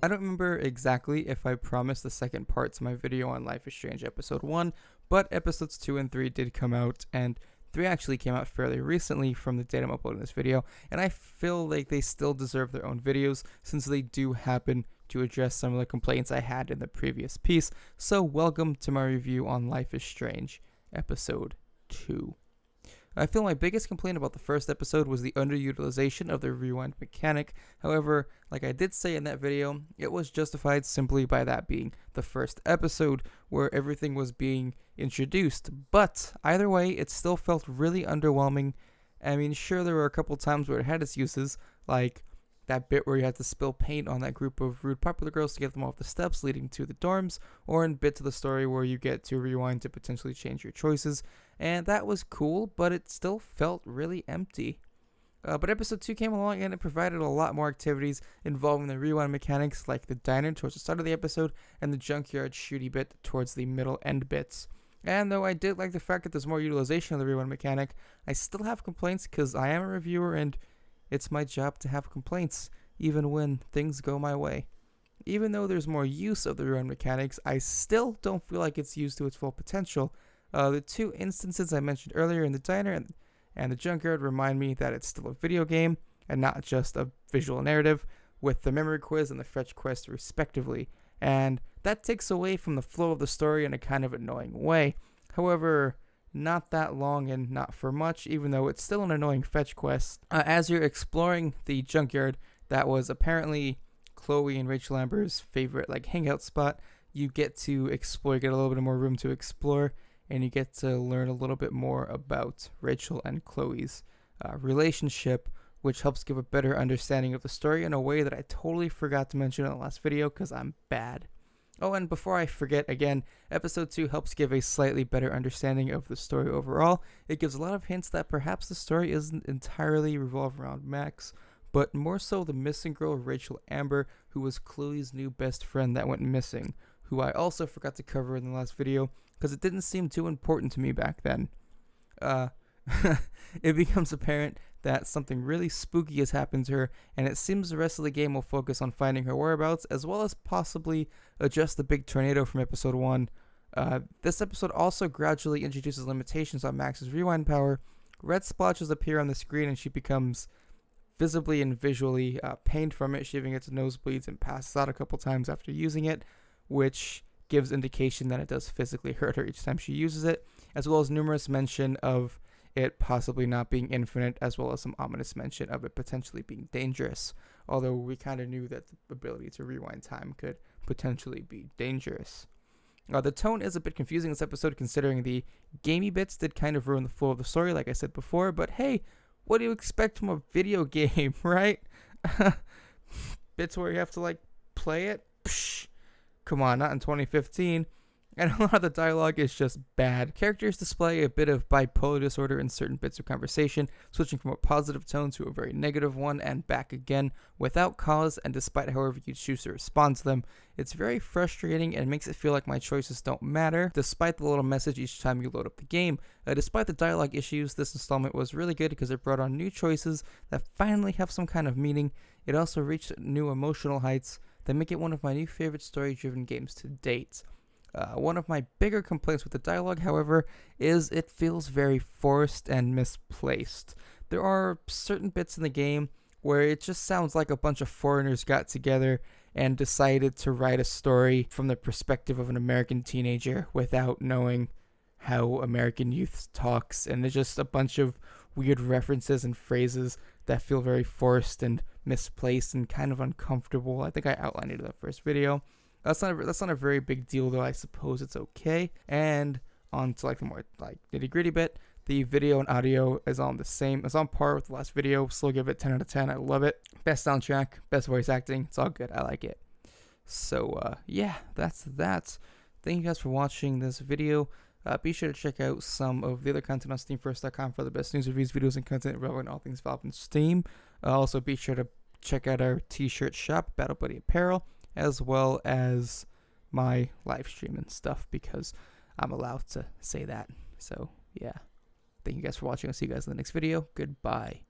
I don't remember exactly if I promised the second part to my video on Life is Strange episode 1, but episodes 2 and 3 did come out, and 3 actually came out fairly recently from the date I'm uploading this video, and I feel like they still deserve their own videos since they do happen to address some of the complaints I had in the previous piece. So welcome to my review on Life is Strange episode 2. I feel my biggest complaint about the first episode was the underutilization of the rewind mechanic. However, like I did say in that video, it was justified simply by that being the first episode where everything was being introduced. But either way, it still felt really underwhelming. I mean, sure, there were a couple times where it had its uses, like that bit where you had to spill paint on that group of rude popular girls to get them off the steps leading to the dorms, or in bits of the story where you get to rewind to potentially change your choices, and that was cool, but it still felt really empty. But episode 2 came along and it provided a lot more activities involving the rewind mechanics, like the diner towards the start of the episode and the junkyard shooty bit towards the middle end bits. And though I did like the fact that there's more utilization of the rewind mechanic, I still have complaints because I am a reviewer and it's my job to have complaints, even when things go my way. Even though there's more use of the rewind mechanics, I still don't feel like it's used to its full potential. The two instances I mentioned earlier in the diner and the junkyard remind me that it's still a video game and not just a visual narrative, with the memory quiz and the fetch quest respectively. And that takes away from the flow of the story in a kind of annoying way. However, not that long and not for much, even though it's still an annoying fetch quest. As you're exploring the junkyard, that was apparently Chloe and Rachel Amber's favorite hangout spot. You get to explore, get a little bit more room to explore, and you get to learn a little bit more about Rachel and Chloe's relationship, which helps give a better understanding of the story in a way that I totally forgot to mention in the last video because I'm bad. Oh, and before I forget again, episode 2 helps give a slightly better understanding of the story overall. It gives a lot of hints that perhaps the story isn't entirely revolved around Max, but more so the missing girl Rachel Amber, who was Chloe's new best friend that went missing, who I also forgot to cover in the last video because it didn't seem too important to me back then. It becomes apparent that something really spooky has happened to her, and it seems the rest of the game will focus on finding her whereabouts, as well as possibly address the big tornado from episode 1. This episode also gradually introduces limitations on Max's rewind power. Red splotches appear on the screen, and she becomes visibly and visually pained from it. She even gets nosebleeds and passes out a couple times after using it, which gives indication that it does physically hurt her each time she uses it, as well as numerous mention of it possibly not being infinite, as well as some ominous mention of it potentially being dangerous, although we kind of knew that the ability to rewind time could potentially be dangerous. The tone is a bit confusing this episode, considering the gamey bits did kind of ruin the flow of the story, like I said before, but hey, what do you expect from a video game, right? Bits where you have to play it? Psh, come on, not in 2015. And a lot of the dialogue is just bad. Characters display a bit of bipolar disorder in certain bits of conversation, switching from a positive tone to a very negative one and back again without cause, and despite however you choose to respond to them. It's very frustrating and makes it feel like my choices don't matter, despite the little message each time you load up the game. Despite the dialogue issues, this installment was really good because it brought on new choices that finally have some kind of meaning. It also reached new emotional heights that make it one of my new favorite story-driven games to date. One of my bigger complaints with the dialogue, however, is it feels very forced and misplaced. There are certain bits in the game where it just sounds like a bunch of foreigners got together and decided to write a story from the perspective of an American teenager without knowing how American youth talks, and there's just a bunch of weird references and phrases that feel very forced and misplaced and kind of uncomfortable. I think I outlined it in the first video. That's not a very big deal, though. I suppose it's okay. And on to the more nitty gritty bit, the video and audio is on par with the last video. Still give it 10 out of 10. I love it. Best soundtrack, best voice acting. It's all good. I like it. So yeah, that's that. Thank you guys for watching this video. Be sure to check out some of the other content on SteamFirst.com for the best news, reviews, videos, and content relevant to all things Valve and Steam. Also, be sure to check out our t-shirt shop, Battle Buddy Apparel, as well as my live stream and stuff, because I'm allowed to say that. So yeah, thank you guys for watching. I'll see you guys in the next video. Goodbye.